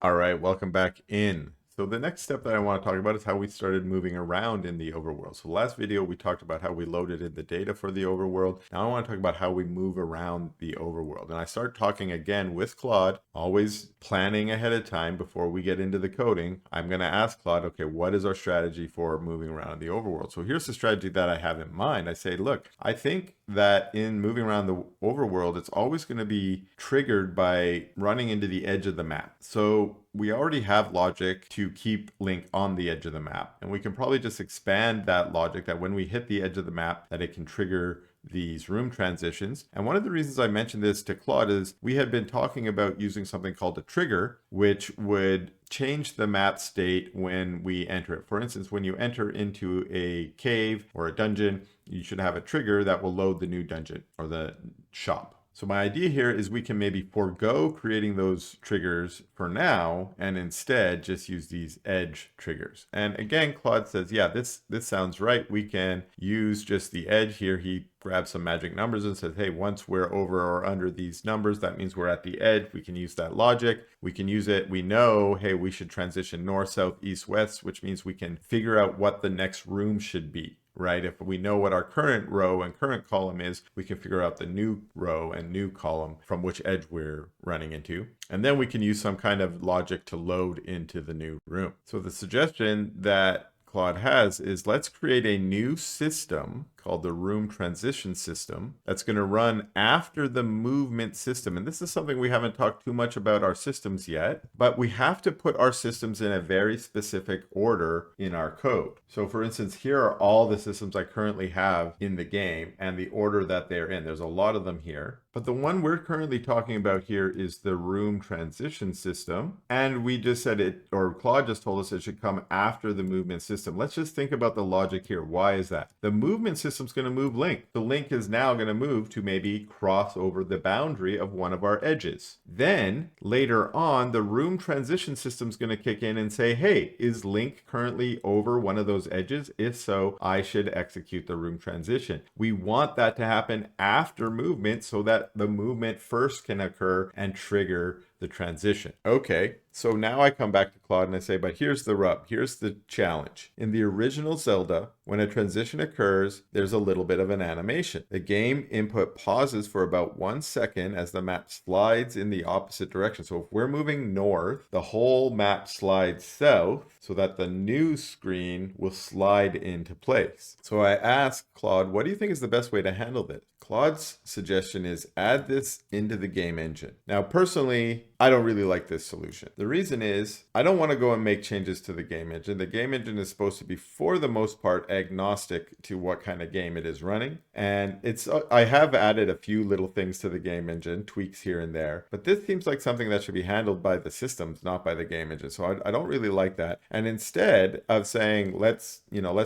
All right, welcome back in. So the next step that I want to talk about is how we started moving around in the overworld. So last video we talked about how we loaded in the data for the overworld. Now I want to talk about how we move around the overworld. And I start talking again with Claude, always planning ahead of time before we get into the coding. I'm going to ask Claude, okay, what is our strategy for moving around in the overworld? So here's the strategy that I have in mind. I say, look, I think that in moving around the overworld, it's always going to be triggered by running into the edge of the map. So we already have logic to keep Link on the edge of the map. And we can probably just expand that logic that when we hit the edge of the map, that it can trigger these room transitions. And one of the reasons I mentioned this to Claude is we had been talking about using something called a trigger, which would change the map state when we enter it. For instance, when you enter into a cave or a dungeon, you should have a trigger that will load the new dungeon or the shop. So my idea here is we can maybe forego creating those triggers for now and instead just use these edge triggers. And again, Claude says, yeah, this sounds right. We can use just the edge here. He grabs some magic numbers and says, hey, once we're over or under these numbers, that means we're at the edge. We can use that logic. We can use it. We know, hey, we should transition north, south, east, west, which means we can figure out what the next room should be. Right? If we know what our current row and current column is, we can figure out the new row and new column from which edge we're running into. And then we can use some kind of logic to load into the new room. So the suggestion that Claude has is let's create a new system called the room transition system that's going to run after the movement system. And this is something we haven't talked too much about our systems yet, but we have to put our systems in a very specific order in our code. So for instance, here are all the systems I currently have in the game and the order that they're in. There's a lot of them here. But the one we're currently talking about here is the room transition system. And we just said it, or Claude just told us it should come after the movement system. Let's just think about the logic here. Why is that? The movement system's going to move Link. The Link is now going to move to maybe cross over the boundary of one of our edges. Then later on, the room transition system's going to kick in and say, hey, is Link currently over one of those edges? If so, I should execute the room transition. We want that to happen after movement so that the movement first can occur and trigger the transition. Okay, so now I come back to Claude and I say, but here's the rub, here's the challenge. In the original Zelda, when a transition occurs, there's a little bit of an animation. The game input pauses for about 1 second as the map slides in the opposite direction. So if we're moving north, the whole map slides south so that the new screen will slide into place. So I asked Claude, what do you think is the best way to handle this? Claude's suggestion is add this into the game engine. Now, personally, I don't really like this solution. The reason is I don't want to go and make changes to the game engine. The game engine is supposed to be, for the most part, agnostic to what kind of game it is running. And I have added a few little things to the game engine, tweaks here and there, but this seems like something that should be handled by the systems, not by the game engine. So I don't really like that. And instead of saying, let's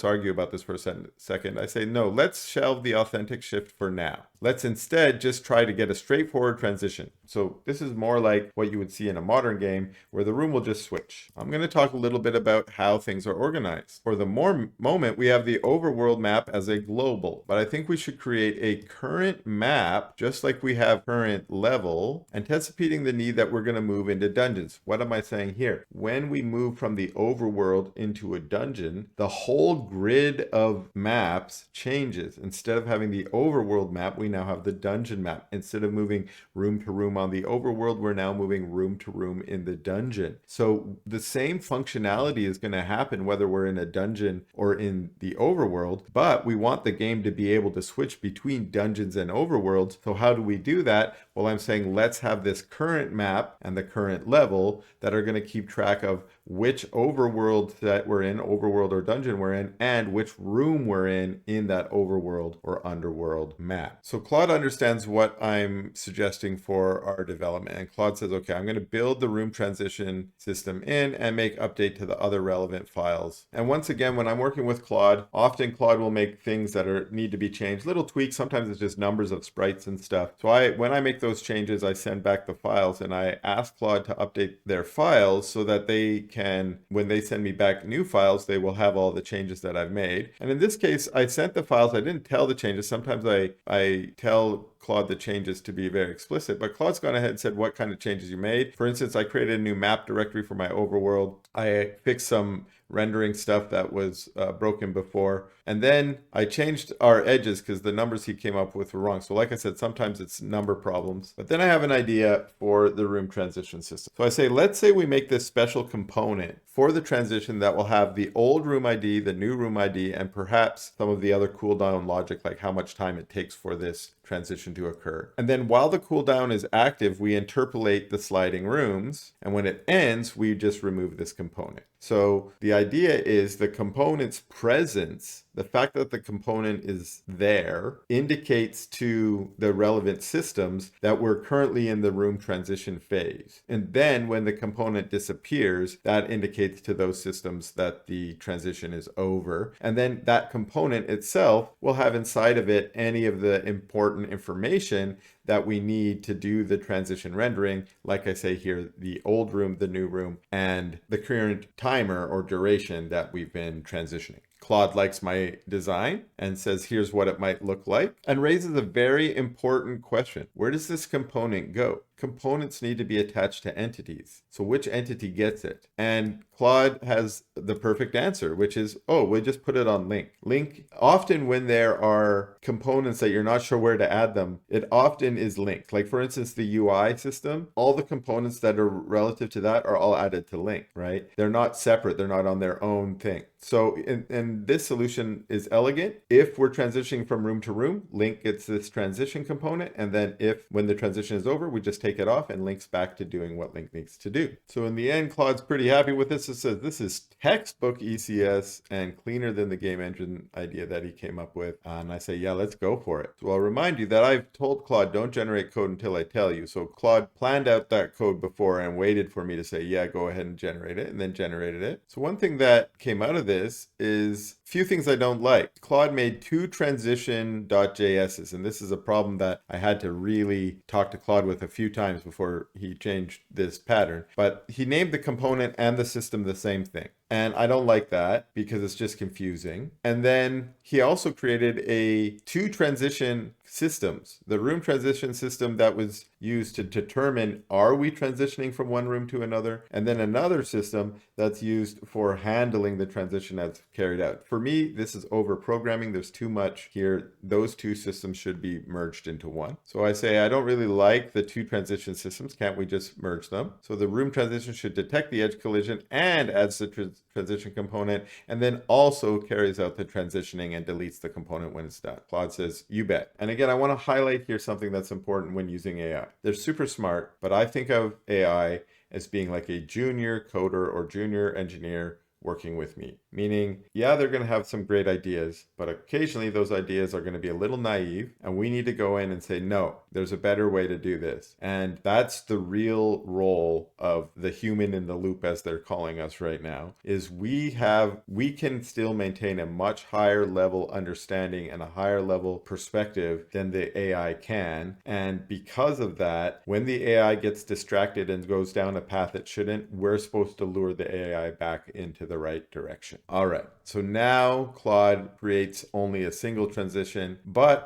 argue about this for a second, I say, no, let's shelve the authentic shift for now. Let's instead just try to get a straightforward transition. So this is more like what you would see in a modern game where the room will just switch. I'm going to talk a little bit about how things are organized. For the moment, we have the overworld map as a global, but I think we should create a current map just like we have current level, anticipating the need that we're going to move into dungeons. What am I saying here? When we move from the overworld into a dungeon, the whole grid of maps changes. Instead of having the overworld map, we now have the dungeon map. Instead of moving room to room on the overworld, we're now moving room to room in the dungeon. So the same functionality is going to happen whether we're in a dungeon or in the overworld, but we want the game to be able to switch between dungeons and overworlds. So how do we do that? Well, I'm saying let's have this current map and the current level that are going to keep track of which overworld that we're in, overworld or dungeon we're in, and which room we're in that overworld or underworld map. So Claude understands what I'm suggesting for our development. And Claude says, okay, I'm going to build the room transition system in and make update to the other relevant files. And once again, when I'm working with Claude, often Claude will make things that need to be changed, little tweaks. Sometimes it's just numbers of sprites and stuff. So when I make those changes, I send back the files and I ask Claude to update their files so that they can, when they send me back new files, they will have all the changes that I've made. And in this case, I sent the files. I didn't tell the changes. Sometimes I tell Claude the changes to be very explicit, but Claude's gone ahead and said what kind of changes you made. For instance, I created a new map directory for my overworld. I fixed some rendering stuff that was broken before. And then I changed our edges because the numbers he came up with were wrong. So like I said, sometimes it's number problems. But then I have an idea for the room transition system. So I say, let's say we make this special component for the transition that will have the old room ID, the new room ID, and perhaps some of the other cooldown logic, like how much time it takes for this transition to occur. And then while the cooldown is active, we interpolate the sliding rooms. And when it ends, we just remove this component. So the idea is the component's presence, the fact that the component is there, indicates to the relevant systems that we're currently in the room transition phase. And then when the component disappears, that indicates to those systems that the transition is over. And then that component itself will have inside of it any of the important information that we need to do the transition rendering. Like I say here, the old room, the new room, and the current timer or duration that we've been transitioning. Claude likes my design and says, here's what it might look like, and raises a very important question. Where does this component go? Components need to be attached to entities. So which entity gets it? And Claude has the perfect answer, which is, oh, we'll just put it on link. Link, often when there are components that you're not sure where to add them, it often is linked. Like for instance, the UI system, all the components that are relative to that are all added to link, right? They're not separate. They're not on their own thing. So and this solution is elegant. If we're transitioning from room to room, link gets this transition component. And then when the transition is over, we just take it off and links back to doing what link needs to do. So in the end, Claude's pretty happy with this. It says this is textbook ECS and cleaner than the game engine idea that he came up with. And I say, yeah, let's go for it. So I'll remind you that I've told Claude, don't generate code until I tell you. So Claude planned out that code before and waited for me to say, yeah, go ahead and generate it, and then generated it. So one thing that came out of this is a few things I don't like. Claude made two transition.js's, and this is a problem that I had to really talk to Claude with a few times before he changed this pattern. But he named the component and the system the same thing. And I don't like that because it's just confusing. And then he also created two transition systems. The room transition system that was used to determine, are we transitioning from one room to another? And then another system that's used for handling the transition that's carried out. For me, this is over programming. There's too much here. Those two systems should be merged into one. So I say, I don't really like the two transition systems. Can't we just merge them? So the room transition should detect the edge collision and adds the transition component, and then also carries out the transitioning and deletes the component when it's done. Claude says, you bet. And again, I want to highlight here something that's important when using AI. They're super smart, but I think of AI as being like a junior coder or junior engineer working with me. Meaning, yeah, they're going to have some great ideas, but occasionally those ideas are going to be a little naive, and we need to go in and say, no, there's a better way to do this. And that's the real role of the human in the loop, as they're calling us right now, is we can still maintain a much higher level understanding and a higher level perspective than the AI can. And because of that, when the AI gets distracted and goes down a path it shouldn't, we're supposed to lure the AI back into the right direction. All right, so now Claude creates only a single transition, but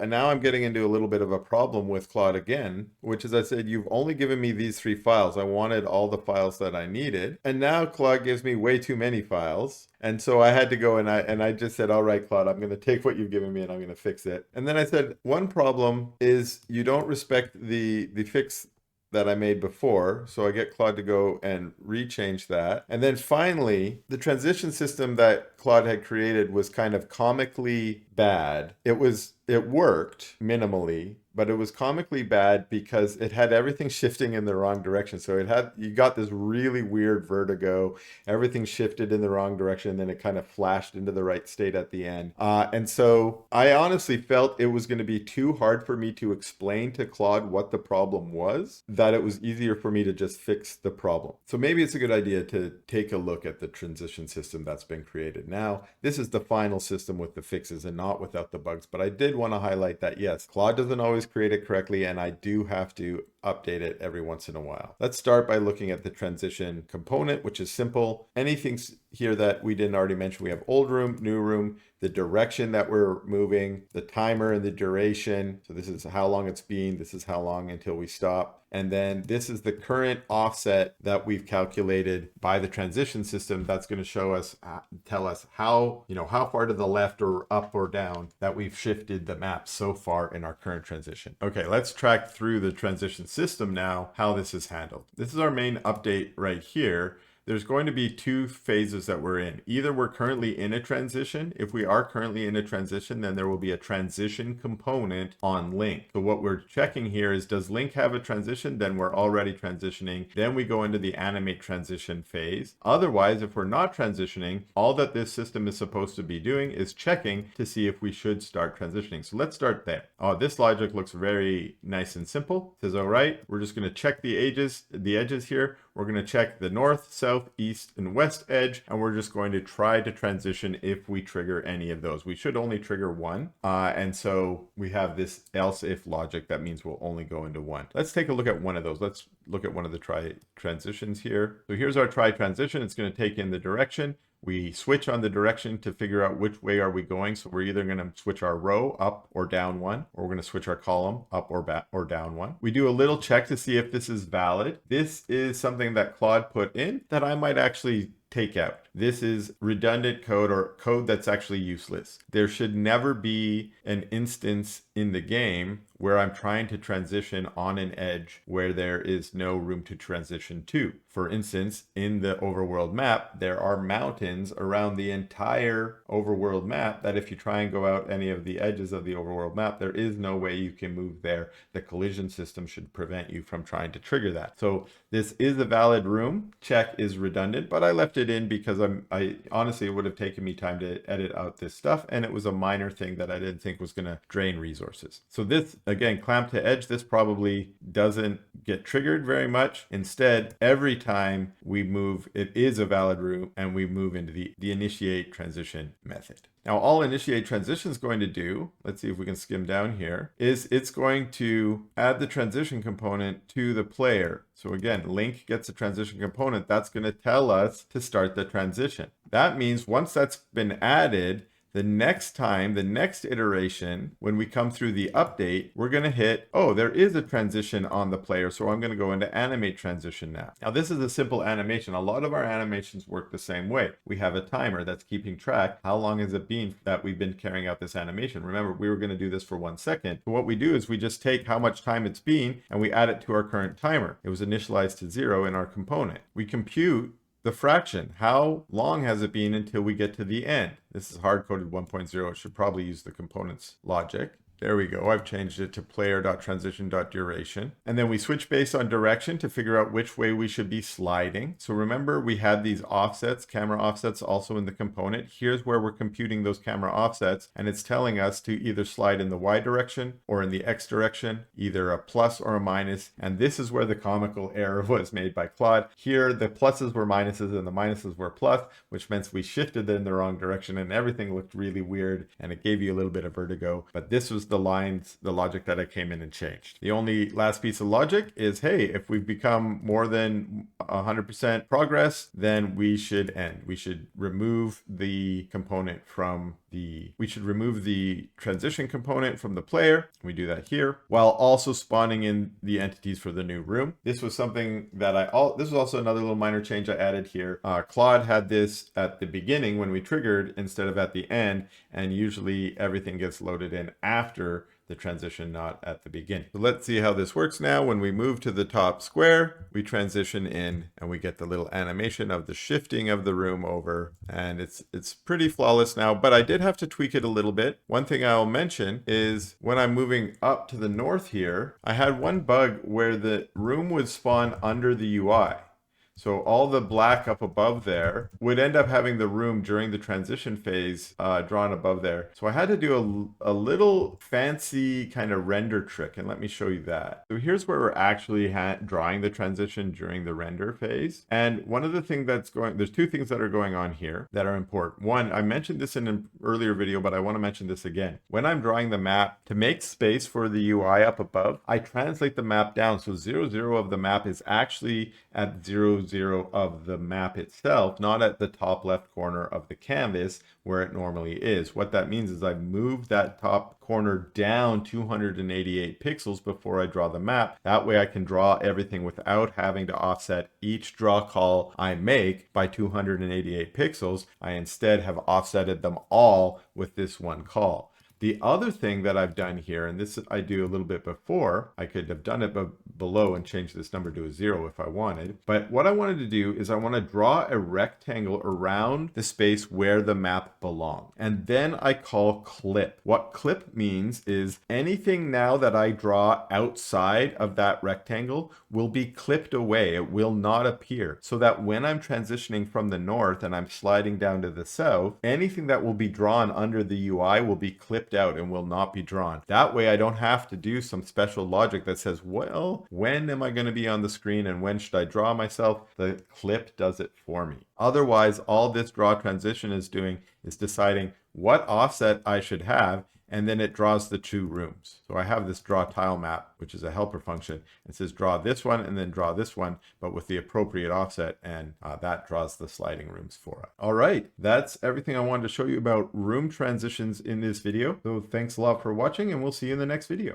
now I'm getting into a little bit of a problem with Claude again, which is I said, you've only given me these 3 files. I wanted all the files that I needed, and now Claude gives me way too many files. And so I had to go and I just said, all right, Claude, I'm going to take what you've given me and I'm going to fix it. And then I said, one problem is you don't respect the fix that I made before. So I get Claude to go and rechange that. And then finally, the transition system that Claude had created was kind of comically bad. It worked minimally, but it was comically bad because it had everything shifting in the wrong direction. So you got this really weird vertigo, everything shifted in the wrong direction, and then it kind of flashed into the right state at the end. And so I honestly felt it was going to be too hard for me to explain to Claude what the problem was, that it was easier for me to just fix the problem. So maybe it's a good idea to take a look at the transition system that's been created. Now, this is the final system with the fixes and not without the bugs, but I did want to highlight that yes, Claude doesn't always create it correctly, and I do have to update it every once in a while. Let's start by looking at the transition component, which is simple. Anything here that we didn't already mention, we have old room, new room, the direction that we're moving, the timer and the duration. So this is how long it's been. This is how long until we stop. And then this is the current offset that we've calculated by the transition system. That's going to show us, tell us how far to the left or up or down that we've shifted the map so far in our current transition. Okay, let's track through the transition system now, how this is handled. This is our main update right here. There's going to be two phases that we're in. Either we're currently in a transition. If we are currently in a transition, then there will be a transition component on Link. So what we're checking here is, does Link have a transition? Then we're already transitioning. Then we go into the animate transition phase. Otherwise, if we're not transitioning, all that this system is supposed to be doing is checking to see if we should start transitioning. So let's start there. Oh, this logic looks very nice and simple. It says, all right, we're just going to check the edges here. We're going to check the north, south, east, and west edge, and we're just going to try to transition if we trigger any of those. We should only trigger one, and so we have this else if logic. That means we'll only go into one. Let's take a look at one of those. Let's look at one of the try transitions here. So here's our try transition. It's going to take in the direction. We switch on the direction to figure out which way are we going. So we're either going to switch our row up or down one, or we're going to switch our column up or down one. We do a little check to see if this is valid. This is something that Claude put in that I might actually take out. This is redundant code, or code that's actually useless. There should never be an instance in the game where I'm trying to transition on an edge where there is no room to transition to. For instance, in the overworld map, there are mountains around the entire overworld map that if you try and go out any of the edges of the overworld map, there is no way you can move there. The collision system should prevent you from trying to trigger that. So this is a valid room. Check is redundant, but I left it in because I honestly, it would have taken me time to edit out this stuff, and it was a minor thing that I didn't think was going to drain resources. So this, again, clamp to edge, this probably doesn't get triggered very much. Instead, every time we move, it is a valid route, and we move into the initiate transition method. Now, all initiate transition is going to do, let's see if we can skim down here, is it's going to add the transition component to the player. So again, Link gets a transition component. That's going to tell us to start the transition. That means once that's been added, the next time, the next iteration, when we come through the update, we're going to hit, oh, there is a transition on the player. So I'm going to go into animate transition now. Now, this is a simple animation. A lot of our animations work the same way. We have a timer that's keeping track. How long has it been that we've been carrying out this animation? Remember, we were going to do this for 1 second. So what we do is we just take how much time it's been and we add it to our current timer. It was initialized to 0 in our component. We compute the fraction. How long has it been until we get to the end? This is hard-coded 1.0. It should probably use the components logic. There we go. I've changed it to player.transition.duration. And then we switch based on direction to figure out which way we should be sliding. So remember, we had these offsets, camera offsets also in the component. Here's where we're computing those camera offsets. And it's telling us to either slide in the Y direction or in the X direction, either a plus or a minus. And this is where the comical error was made by Claude. Here, the pluses were minuses and the minuses were plus, which meant we shifted in the wrong direction and everything looked really weird. And it gave you a little bit of vertigo. But this was the logic that I came in and changed. The only last piece of logic is, hey, if we've become more than 100% progress, then we should end. We should remove the component from we should remove the transition component from the player. We do that here while also spawning in the entities for the new room. This was something that this was also another little minor change I added here. Claude had this at the beginning when we triggered instead of at the end, and usually everything gets loaded in after the transition, not at the beginning. So let's see how this works now. When we move to the top square, we transition in and we get the little animation of the shifting of the room over, and it's pretty flawless now, but I did have to tweak it a little bit. One thing I'll mention is when I'm moving up to the north here, I had one bug where the room would spawn under the UI. So all the black up above there would end up having the room during the transition phase drawn above there. So I had to do a little fancy kind of render trick, and let me show you that. So here's where we're actually drawing the transition during the render phase. And one of the things that's there's two things that are going on here that are important. One, I mentioned this in an earlier video, but I want to mention this again. When I'm drawing the map, to make space for the UI up above, I translate the map down. So 0, 0 of the map is actually at 0, 0 of the map itself, not at the top left corner of the canvas where it normally is. What that means is I've moved that top corner down 288 pixels before I draw the map. That way I can draw everything without having to offset each draw call I make by 288 pixels. I instead have offsetted them all with this one call. The other thing that I've done here, and this I do a little bit before, I could have done it below and changed this number to a 0 if I wanted. But what I wanted to do is I want to draw a rectangle around the space where the map belongs. And then I call clip. What clip means is anything now that I draw outside of that rectangle will be clipped away. It will not appear. So that when I'm transitioning from the north and I'm sliding down to the south, anything that will be drawn under the UI will be clipped out and will not be drawn. That way I don't have to do some special logic that says, well, when am I going to be on the screen and when should I draw myself? The clip does it for me. Otherwise, all this draw transition is doing is deciding what offset I should have, and then it draws the two rooms. So I have this draw tile map, which is a helper function. It says draw this one and then draw this one, but with the appropriate offset, and that draws the sliding rooms for us. All right, that's everything I wanted to show you about room transitions in this video. So thanks a lot for watching, and we'll see you in the next video.